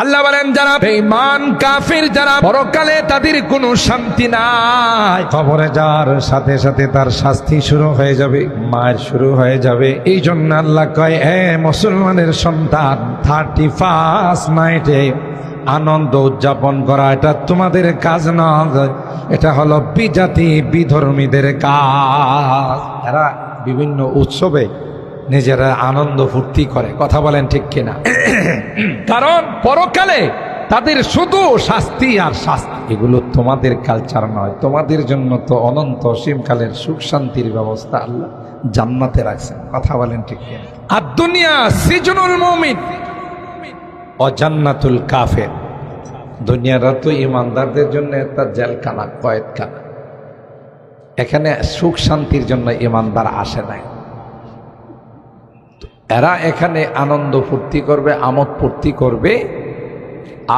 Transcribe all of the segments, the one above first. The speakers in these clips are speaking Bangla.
আল্লাহ বলেন যারা বেঈমান কাফির যারা পরকালে তাদের কোনো শান্তি নাই, কবরে যাওয়ার সাথে সাথে তার শাস্তি শুরু হয়ে যাবে, মায়ের শুরু হয়ে যাবে। এই জন্য আল্লাহ কয়, এ মুসলমানের সন্তান, 31 নাইটে আনন্দ উদযাপন করা এটা তোমাদের কাজ নয়, এটা হলো বিজাতি বিধর্মীদের কাজ। এরা বিভিন্ন উৎসবে নিজেরা আনন্দ ফুর্তি করে, কথা বলেন ঠিক কিনা? কারণ পরকালে তাদের শুধু শাস্তি আর শাস্তি। এগুলো তোমাদের কালচার নয়, তোমাদের জন্য তো অনন্ত অসীমকালের সুখ শান্তির ব্যবস্থা আল্লাহ জান্নাতে রাখছেন, কথা বলেন ঠিক কিনা? আর দুনিয়া সিজনুল মুমিন ও জান্নাতুল কাফের। দুনিয়াটা তো ইমানদারদের জন্য একটা জেলখানা, কয়েদখানা। এখানে সুখ শান্তির জন্য ইমানদার আসে নাই। এরা এখানে আনন্দ ফুর্তি করবে, আমোদ ফুর্তি করবে,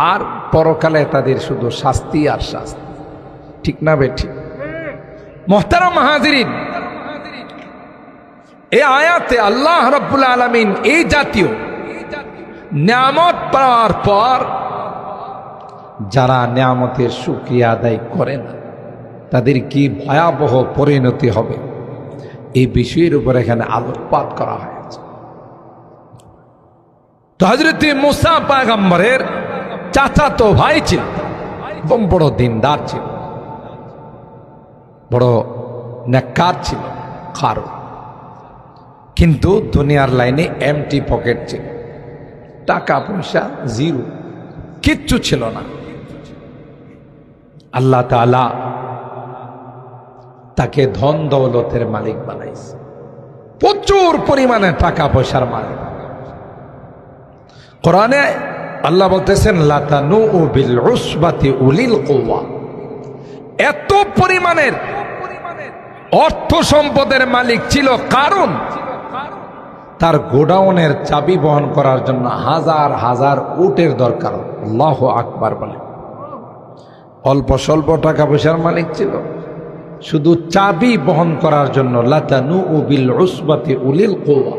আর পরকালে তাদের শুধু শাস্তি আর শাস্তি। ঠিক না বেঠিক? মুহতারাম হাজিরিন, এই আয়াতে আল্লাহ রাব্বুল আলামিন এই জাতীয় নিয়ামত পাওয়ার পর যারা নিয়ামতের শুকরিয়া আদায় করে না তাদের কি ভয়াবহ পরিণতি হবে এই বিষয়ের উপর এখানে আলোকপাত করা হয়েছে। তো হযরত মুসা পয়গম্বরের চাচাতো ভাই ছিল, এবং বড় দিনদার ছিল, বড় নেককার ছিল, খারো। কিন্তু দুনিয়ার লাইনে এমটি পকেট ছিল, টাকা পয়সা জিরো, কিচ্ছু ছিল না। আল্লাহ তাআলা তাকে ধন দৌলতের মালিক বানাইছে, প্রচুর পরিমাণে টাকা পয়সার মালিক। কোরআনে আল্লাহ বলতেছেন লাতানু বিল উসবাতি উলিল কুওয়া। এত পরিমাণের অর্থ সম্পদের মালিক ছিল কারণ তার গোডাউনের চাবি বহন করার জন্য হাজার হাজার উটের দরকার। আল্লাহু আকবার বলে। অল্প স্বল্প টাকা পয়সার মালিক ছিল, শুধু চাবি বহন করার জন্য লাতানু বিল উসবাতি উলিল কুওয়া,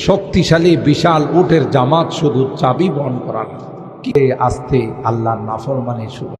শক্তিশালী বিশাল উটের জামাত শুধু চাবি বহন করার। কে আস্তে আল্লাহর নাফরমানি শুরু।